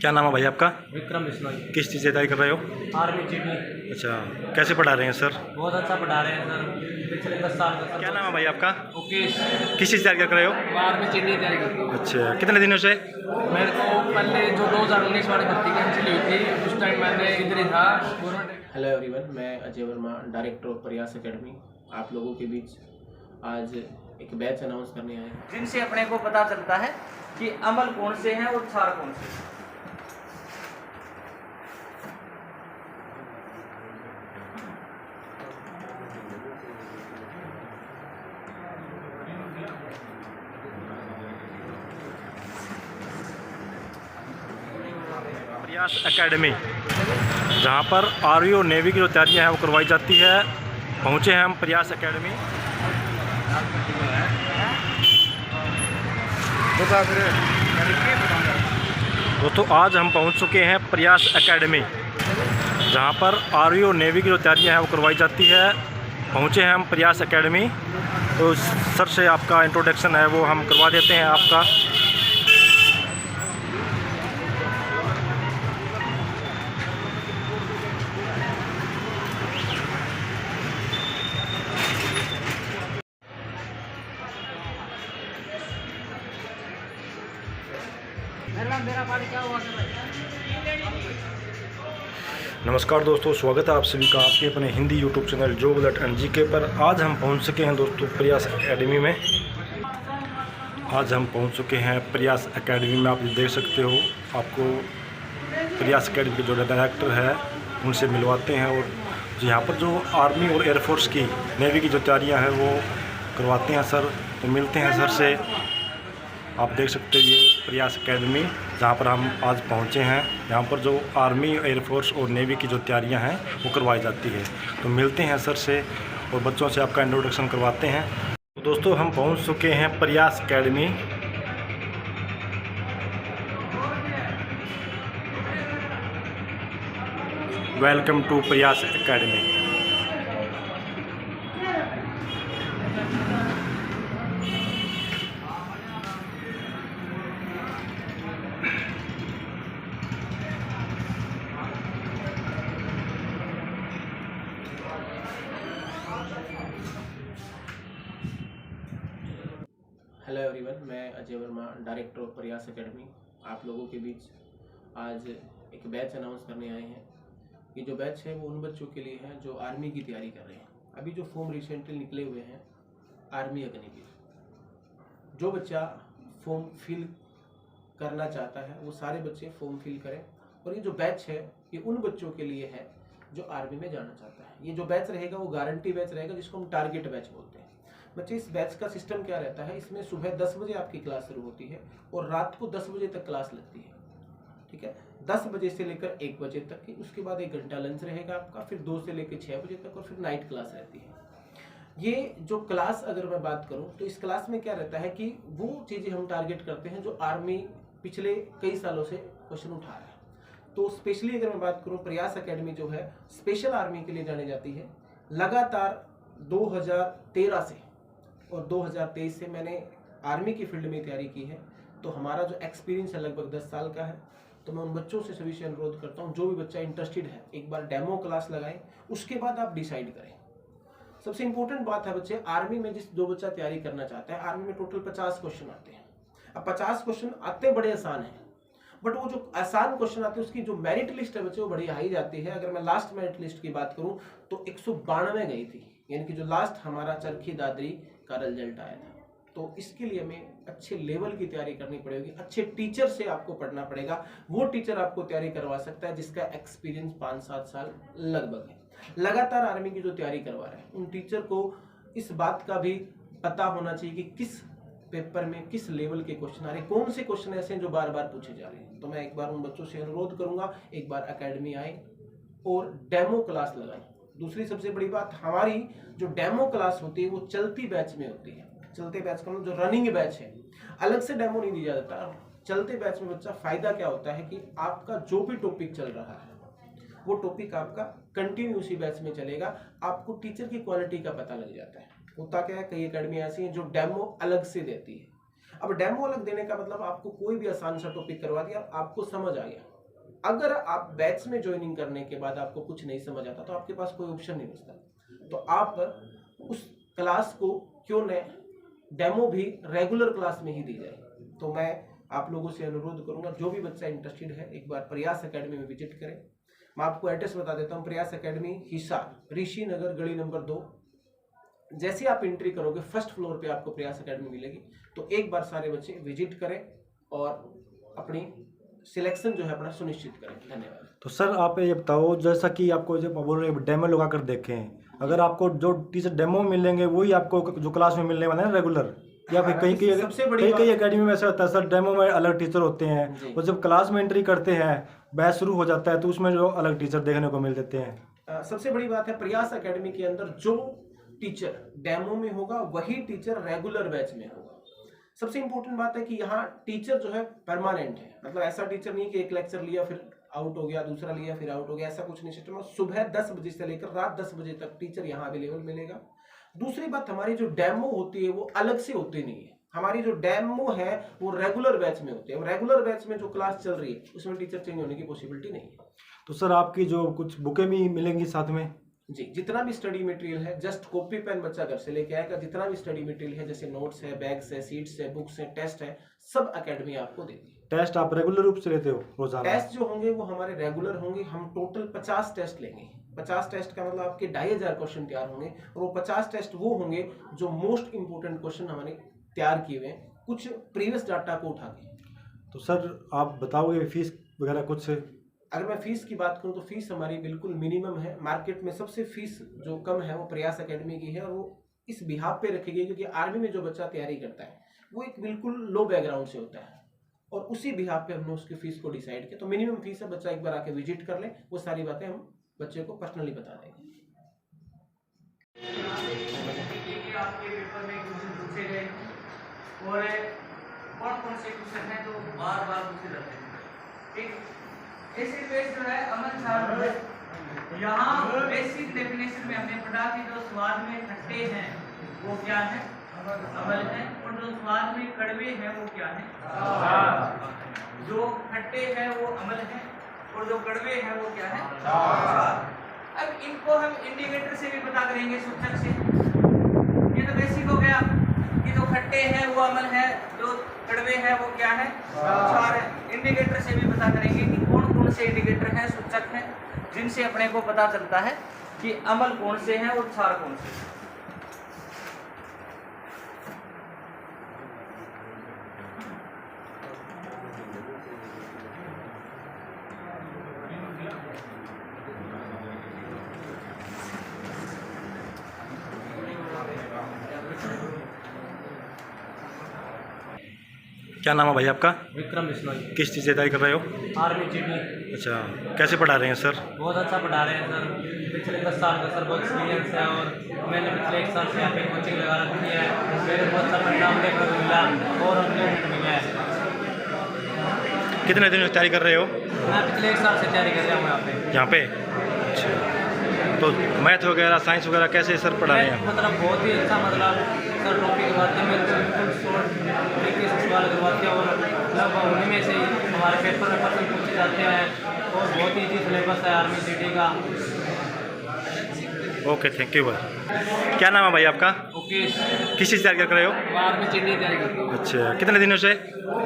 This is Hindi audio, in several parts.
क्या नाम है भाई आपका? विक्रम बिश्नोई। किस चीज़ की तैयारी कर रहे हो? आर्मी चीनी। अच्छा, कैसे पढ़ा रहे हैं सर? बहुत अच्छा पढ़ा रहे हैं सर, पिछले 10 साल का। क्या नाम है भाई आपका? मुकेश। किस चीज़ की तैयारी कर रहे हो? आर्मी चीनी तैयारी करती हूँ। अच्छा, कितने दिनों से? मेरे को पहले जो 2019 वाली भर्ती कैंसिल हुई थी, उस टाइम मैंने इधर ही था। हेलो एवरीवन, मैं अजय वर्मा, डायरेक्टर ऑफ प्रयास एकेडमी, आप लोगों के बीच आज एक बैच अनाउंस करने आए हैं, जिनसे अपने को पता चलता है कि अमल कौन से हैं और छार कौन से हैं। प्रयास एकेडमी, जहाँ पर आर्मी और नेवी की जो तैयारियाँ हैं वो करवाई जाती है। पहुँचे हैं हम प्रयास एकेडमी। दोस्तों आज हम पहुँच चुके हैं प्रयास एकेडमी, जहाँ पर आर्मी और नेवी की जो तैयारियाँ हैं वो करवाई जाती है। पहुँचे हैं हम प्रयास एकेडमी। तो सर से आपका इंट्रोडक्शन है वो हम करवा देते हैं आपका। नमस्कार दोस्तों, स्वागत है आप सभी का आपके अपने Hindi YouTube channel job alert and GK पर। आज हम पहुंच चुके हैं दोस्तों प्रयास एकेडमी में। आज हम पहुंच चुके हैं प्रयास एकेडमी में। आप देख सकते हो, आपको प्रयास एकेडमी के जो डायरेक्टर है उनसे मिलवाते हैं और यहाँ पर जो आर्मी और एयरफोर्स की, नेवी की जो तैयारियाँ हैं वो करवाते हैं सर। तो मिलते हैं सर से। आप देख सकते हो ये प्रयास एकेडमी जहाँ पर हम आज पहुँचे हैं, यहाँ पर जो आर्मी, एयरफोर्स और नेवी की जो तैयारियाँ हैं वो करवाई जाती है। तो मिलते हैं सर से और बच्चों से आपका इंट्रोडक्शन करवाते हैं। तो दोस्तों हम पहुँच चुके हैं प्रयास एकेडमी। वेलकम टू प्रयास एकेडमी। हेलो एवरीवन, मैं अजय वर्मा, डायरेक्टर ऑफ प्रयास एकेडमी, आप लोगों के बीच आज एक बैच अनाउंस करने आए हैं। ये जो बैच है वो उन बच्चों के लिए है जो आर्मी की तैयारी कर रहे हैं। अभी जो फॉर्म रिसेंटली निकले हुए हैं आर्मी अग्नि के, जो बच्चा फॉर्म फिल करना चाहता है वो सारे बच्चे फॉर्म फिल करें। और ये जो बैच है ये उन बच्चों के लिए है जो आर्मी में जाना चाहता है। ये जो बैच रहेगा वो गारंटी बैच रहेगा, जिसको हम टारगेट बैच बोलते हैं। बच्चे, इस बैच का सिस्टम क्या रहता है, इसमें सुबह 10 बजे आपकी क्लास शुरू होती है और रात को 10 बजे तक क्लास लगती है। ठीक है, 10 बजे से लेकर 1 बजे तक की, उसके बाद 1 घंटा लंच रहेगा आपका, फिर 2 से लेकर 6 बजे तक, और फिर नाइट क्लास रहती है। ये जो क्लास अगर मैं बात करूं तो इस क्लास में क्या रहता है कि वो चीज़ें हम टारगेट करते हैं जो आर्मी पिछले कई सालों से क्वेश्चन उठा रहा है। तो स्पेशली अगर मैं बात करूं, प्रयास एकेडमी जो है स्पेशल आर्मी के लिए जानी जाती है। लगातार 2013 से और 2023 से मैंने आर्मी की फील्ड में तैयारी की है। तो हमारा जो एक्सपीरियंस है लगभग 10 साल का है। तो मैं उन बच्चों से सभी से अनुरोध करता हूं, जो भी बच्चा इंटरेस्टेड है एक बार डेमो क्लास लगाएं, उसके बाद आप डिसाइड करें। सबसे इंपॉर्टेंट बात है बच्चे, आर्मी में जो बच्चा तैयारी करना चाहता है, आर्मी में टोटल 50 क्वेश्चन आते हैं। अब 50 क्वेश्चन आते बड़े आसान हैं, बट वो जो आसान क्वेश्चन आते हैं उसकी जो मेरिट लिस्ट है बच्चे वो बड़ी हाई जाती है। अगर मैं लास्ट मेरिट लिस्ट की बात करूं तो 192 गई थी, यानी कि जो लास्ट हमारा चरखी दादरी का रिजल्ट आया था। तो इसके लिए हमें अच्छे लेवल की तैयारी करनी पड़ेगी, अच्छे टीचर से आपको पढ़ना पड़ेगा। वो टीचर आपको तैयारी करवा सकता है जिसका एक्सपीरियंस 5-7 साल लगभग है, लगातार आर्मी की जो तैयारी करवा रहे हैं। उन टीचर को इस बात का भी पता होना चाहिए कि किस पेपर में किस लेवल के क्वेश्चन आ रहे हैं, कौन से क्वेश्चन ऐसे हैं जो बार बार पूछे जा रहे हैं। तो मैं एक बार उन बच्चों से अनुरोध करूंगा, एक बार एकेडमी आए और डेमो क्लास लगाएं। दूसरी सबसे बड़ी बात, हमारी जो डेमो क्लास होती है वो चलती बैच में होती है। चलते बैच का मतलब जो रनिंग बैच है, अलग से डेमो नहीं दिया जाता। चलते बैच में बच्चा फायदा क्या होता है कि आपका जो भी टॉपिक चल रहा है वो टॉपिक आपका कंटिन्यू उसी बैच में चलेगा। आपको टीचर की क्वालिटी का पता लग जाता है। होता क्या है, कई एकेडमी ऐसी हैं जो डेमो अलग से देती है। अब डेमो अलग देने का मतलब आपको कोई भी आसान सा टॉपिक करवा दिया, आपको समझ आ गया। अगर आप बैच में ज्वाइनिंग करने के बाद आपको कुछ नहीं समझ आता तो आपके पास कोई ऑप्शन नहीं बचता, तो आप उस क्लास को क्यों न डेमो भी रेगुलर क्लास में ही दी जाए। तो मैं आप लोगों से अनुरोध करूंगा, जो भी बच्चा इंटरेस्टेड है एक बार प्रयास एकेडमी में विजिट करें। मैं आपको एड्रेस बता देता हूँ, प्रयास एकेडमी हिसार, ऋषि नगर, गली नंबर 2। जैसे आप एंट्री करोगे फर्स्ट फ्लोर पे आपको प्रयास एकेडमी मिलेगी। तो एक बार सारे बच्चे विजिट करें और अपनी सिलेक्शन जो है अपना सुनिश्चित करें। धन्यवाद। तो सर आप ये बताओ, जैसा कि आपको जब बोल रहे डेमो लगा कर देखें, अगर आपको जो टीचर डेमो मिलेंगे वही आपको जो क्लास में मिलने वाला है रेगुलर, या फिर कई एकेडमी में ऐसा होता है सर, डेमो में अलग टीचर होते हैं और जब क्लास में एंट्री करते हैं बैच शुरू हो जाता है तो उसमें जो अलग टीचर देखने को मिल देते हैं। सबसे बड़ी बात है प्रयास एकेडमी के अंदर जो टीचर डेमो में होगा वही टीचर रेगुलर बैच में होगा। सबसे इंपॉर्टेंट बात है कि यहाँ टीचर जो है परमानेंट है, मतलब ऐसा टीचर नहीं कि एक लेक्चर लिया फिर आउट हो गया, दूसरा लिया फिर आउट हो गया, ऐसा कुछ नहीं सिस्टम है। सुबह 10 बजे से लेकर रात 10 बजे तक टीचर यहाँ अवेलेबल मिलेगा। दूसरी बात, हमारी जो डेमो होती है वो अलग से होती नहीं है, हमारी जो डेमो है वो रेगुलर बैच में होती है। रेगुलर बैच में जो क्लास चल रही है उसमें टीचर चेंज होने की पॉसिबिलिटी नहीं है। तो सर आपकी जो कुछ बुकें भी मिलेंगी साथ में? जी, जितना भी स्टडी मटेरियल है जस्ट कॉपी पेन बच्चा घर से लेके आएगा। जितना भी स्टडी मटेरियल है जैसे नोट्स है, बैग्स है, सीट्स है, बुक्स है, टेस्ट है, सब एकेडमी आपको देती है। टेस्ट आप रेगुलर रूप से लेते हो रोजाना? टेस्ट जो होंगे वो हमारे रेगुलर होंगे। हम टोटल 50 टेस्ट लेंगे। 50 टेस्ट का मतलब आपके 2500 क्वेश्चन तैयार होंगे और वो 50 टेस्ट वो होंगे जो मोस्ट इंपोर्टेंट क्वेश्चन हमने तैयार किए हुए हैं कुछ प्रीवियस डाटा को उठा के। तो सर आप बताओगे फीस वगैरह कुछ से? अगर मैं फीस की बात करूं तो फीस हमारी बिल्कुल मिनिमम है। मार्केट में सबसे फीस जो कम है वो प्रयास एकेडमी की है और वो इस बिहाफ पे रखी गई क्योंकि आर्मी में जो बच्चा तैयारी करता है वो एक बिल्कुल लो बैकग्राउंड से होता है और उसी बिहाफ पे हमने उसकी फीस को डिसाइड किया। तो मिनिमम फीस है, बच्चा एक बार आके विजिट कर ले, वो सारी बातें हम बच्चे को पर्सनली बता देंगे। आपके पेपर में क्वेश्चन पूछे गए और कौन से क्वेश्चन हैं जो बार बार पूछे जाते हैं। एक ऐसे पेज जो है अमल साहब है, यहाँ बेसिक डेफिनेशन में हमने पढ़ा कि जो स्वाद में खट्टे हैं वो क्या है, अमल है, और जो स्वाद में कड़वे हैं वो क्या है, जो खट्टे हैं वो अमल है और जो कड़वे हैं वो क्या है। अब इनको हम इंडिकेटर से भी पता करेंगे, सूचक से। ये तो बेसिक हो गया कि जो खट्टे हैं वो अमल है, जो कड़वे हैं वो क्या है, क्षार है। इंडिकेटर से भी पता करेंगे कि कौन कौन से इंडिकेटर हैं, सूचक हैं, जिनसे अपने को पता चलता है कि अमल कौन से हैं और क्षार कौन से हैं। क्या नाम है भाई आपका? विक्रम बिश्नोई। किस चीज़ से तैयारी कर रहे हो? Army GD. अच्छा, कैसे पढ़ा रहे हैं सर? बहुत अच्छा पढ़ा रहे हैं सर। पिछले 10 साल का सर बहुत एक्सपीरियंस है और मैंने पिछले 1 साल से यहाँ पे कोचिंग लगा रखी है। मेरे बहुत अच्छा परिणाम देखने को मिला और प्लेसमेंट मिला है। कितने दिन से तैयारी कर रहे हो? मैं पिछले 1 साल से तैयारी कर रहा हूँ यहाँ पे। यहाँ पे? अच्छा, तो मैथ वगैरह साइंस वगैरह कैसे सर पढ़ा रहे हैं? मतलब बहुत ही अच्छा, मतलब सर टॉपिक करवाते हैं, बिल्कुल शॉर्ट तरीके से सवाल करवाते हैं और लगभग उन्हीं में से हमारे पेपर में क्वेश्चन पूछे जाते हैं और बहुत ही ईजी सिलेबस है आर्मी जीडी का। ओके, थैंक यू भाई। क्या नाम है भाई आपका? ओके, किस चीज़ तैयारी कर रहे हो? आर्मी जीडी तैयारी करती हूँ। अच्छा, कितने दिनों से?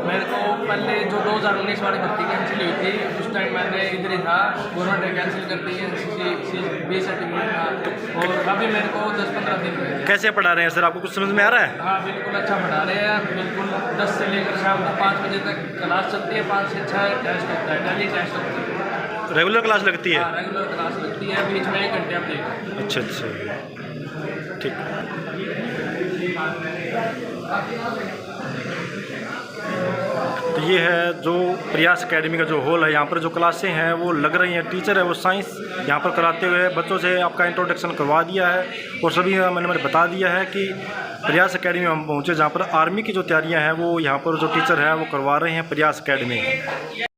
मेरे को पहले जो 2019 वाली भर्ती कैंसिल हुई थी उस टाइम मैंने इधर ही था, गवर्नमेंट ने कैंसिल कर दी है, बी सर्टिफिकेट था और अभी मेरे को 10-15 दिन हुए। कैसे पढ़ा रहे हैं सर, आपको कुछ समझ में आ रहा है? हाँ बिल्कुल अच्छा पढ़ा रहे हैं, बिल्कुल 10 से लेकर शाम को 5 बजे तक क्लास चलती है, 5 से 6 टेस्ट होता है, डेली टेस्ट होता है। रेगुलर क्लास लगती है? हाँ रेगुलर क्लास लगती है, बीच में 1 घंटे आप देखो। अच्छा अच्छा, ठीक। तो ये है जो प्रयास एकेडमी का जो हॉल है, यहाँ पर जो क्लासें हैं वो लग रही हैं। टीचर है वो साइंस यहाँ पर कराते हुए बच्चों से आपका इंट्रोडक्शन करवा दिया है और सभी मैंने बता दिया है कि प्रयास एकेडमी में हम पहुँचे जहाँ पर आर्मी की जो तैयारियाँ हैं वो यहाँ पर जो टीचर हैं वो करवा रहे हैं प्रयास एकेडमी।